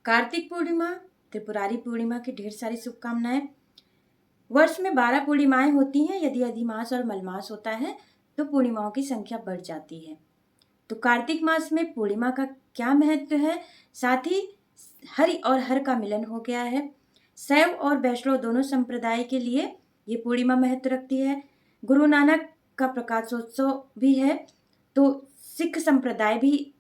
कार्तिक पूर्णिमा, त्रिपुरारी पूर्णिमा की ढेर सारी शुभकामनाएं। वर्ष में 12 पूर्णिमाएं होती हैं। यदि अधिमास और मलमास होता है तो पूर्णिमाओं की संख्या बढ़ जाती है। तो कार्तिक मास में पूर्णिमा का क्या महत्व है, साथ ही हरि और हर का मिलन हो गया है। शैव और वैष्णव दोनों संप्रदाय के लिए ये पूर्णिमा महत्व रखती है। गुरु नानक का प्रकाशोत्सव भी है, तो सिख संप्रदाय भी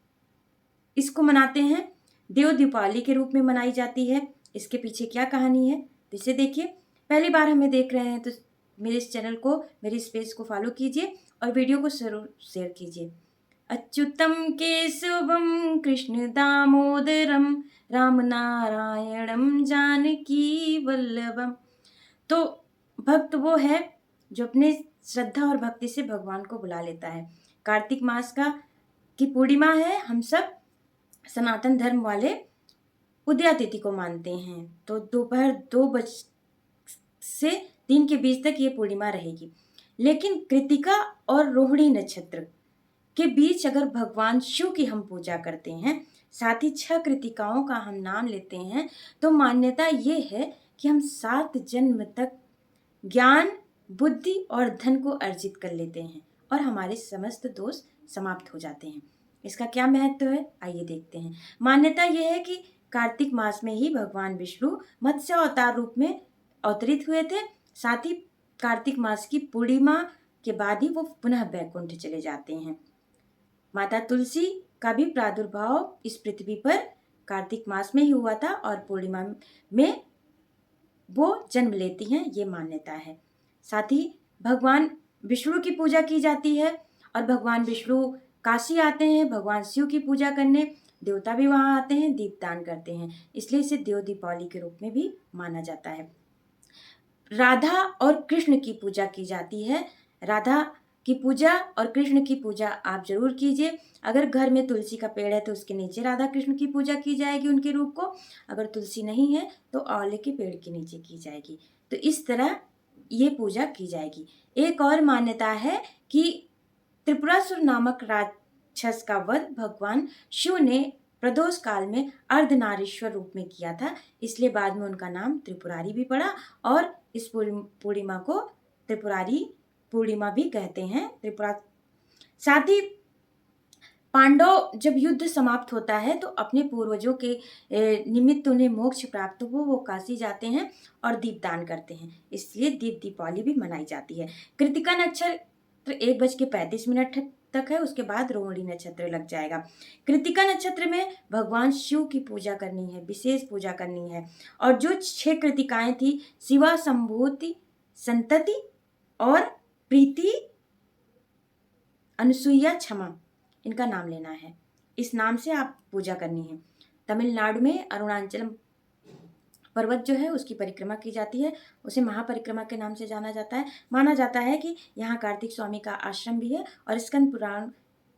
इसको मनाते हैं। देव दीपावली के रूप में मनाई जाती है। इसके पीछे क्या कहानी है तो इसे देखिए। पहली बार हमें देख रहे हैं तो मेरे इस चैनल को, मेरे इस पेज को फॉलो कीजिए और वीडियो को जरूर शेयर कीजिए। अच्युतम केशवम कृष्ण दामोदरम राम नारायणम जानकी वल्लभम। तो भक्त वो है जो अपने श्रद्धा और भक्ति से भगवान को बुला लेता है। कार्तिक मास की पूर्णिमा है। हम सब सनातन धर्म वाले उदया तिथि को मानते हैं, तो दोपहर 2 बजे से 3 के बीच तक ये पूर्णिमा रहेगी। लेकिन कृतिका और रोहिणी नक्षत्र के बीच अगर भगवान शिव की हम पूजा करते हैं, साथ ही 6 कृतिकाओं का हम नाम लेते हैं, तो मान्यता ये है कि हम 7 जन्म तक ज्ञान, बुद्धि और धन को अर्जित कर लेते हैं और हमारे समस्त दोष समाप्त हो जाते हैं। इसका क्या महत्व है, आइए देखते हैं। मान्यता यह है कि कार्तिक मास में ही भगवान विष्णु मत्स्य अवतार रूप में अवतरित हुए थे। साथ ही कार्तिक मास की पूर्णिमा के बाद ही वो पुनः वैकुंठ चले जाते हैं। माता तुलसी का भी प्रादुर्भाव इस पृथ्वी पर कार्तिक मास में ही हुआ था और पूर्णिमा में वो जन्म लेती हैं, ये मान्यता है। साथ ही भगवान विष्णु की पूजा की जाती है और भगवान विष्णु काशी आते हैं भगवान शिव की पूजा करने। देवता भी वहां आते हैं, दीपदान करते हैं, इसलिए इसे देव दीपावली के रूप में भी माना जाता है। राधा और कृष्ण की पूजा की जाती है। राधा की पूजा और कृष्ण की पूजा आप जरूर कीजिए। अगर घर में तुलसी का पेड़ है तो उसके नीचे राधा कृष्ण की पूजा की जाएगी, उनके रूप को। अगर तुलसी नहीं है तो आंवले के पेड़ के नीचे की जाएगी। तो इस तरह ये पूजा की जाएगी। एक और मान्यता है कि त्रिपुरासुर नामक राक्षस का वध भगवान शिव ने प्रदोष काल में अर्धनारीश्वर रूप में किया था, इसलिए बाद में उनका नाम त्रिपुरारी भी पड़ा और इस पूर्णिमा को त्रिपुरारी पूर्णिमा भी कहते हैं। त्रिपुरा साथ ही पांडव जब युद्ध समाप्त होता है तो अपने पूर्वजों के निमित्त उन्हें मोक्ष प्राप्त हो, वो काशी जाते हैं और दीपदान करते हैं, इसलिए दीप दीपावली भी मनाई जाती है। कृतिका नक्षत्र 1:35 तक है, उसके बाद रोहिणी नक्षत्र लग जाएगा। कृतिका नक्षत्र में भगवान शिव की पूजा करनी है, विशेष पूजा करनी है। और जो 6 कृतिकाएं थी, शिवा, संभूति, संतति और प्रीति, अनुसुईया, क्षमा, इनका नाम लेना है। इस नाम से आप पूजा करनी है। तमिलनाडु में अरुणाचलम पर्वत जो है उसकी परिक्रमा की जाती है, उसे महापरिक्रमा के नाम से जाना जाता है। माना जाता है कि यहाँ कार्तिक स्वामी का आश्रम भी है और स्कंद पुराण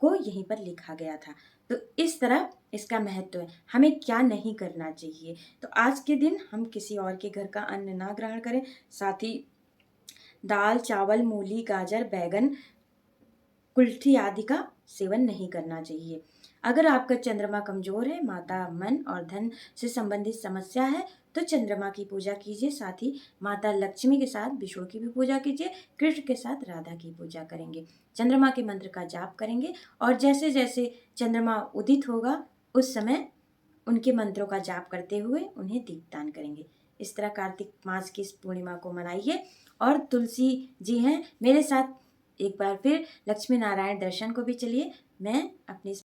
को यहीं पर लिखा गया था। तो इस तरह इसका महत्व है। हमें क्या नहीं करना चाहिए, तो आज के दिन हम किसी और के घर का अन्न ना ग्रहण करें। साथ ही दाल, चावल, मूली, गाजर, बैगन, कुल्थी आदि का सेवन नहीं करना चाहिए। अगर आपका चंद्रमा कमजोर है, माता, मन और धन से संबंधित समस्या है, तो चंद्रमा की पूजा कीजिए। साथ ही माता लक्ष्मी के साथ विष्णु की भी पूजा कीजिए। कृष्ण के साथ राधा की पूजा करेंगे। चंद्रमा के मंत्र का जाप करेंगे और जैसे जैसे चंद्रमा उदित होगा उस समय उनके मंत्रों का जाप करते हुए उन्हें दीपदान करेंगे। इस तरह कार्तिक मास की इस पूर्णिमा को मनाइए। और तुलसी जी हैं मेरे साथ, एक बार फिर लक्ष्मी नारायण दर्शन को भी चलिए। मैं अपनी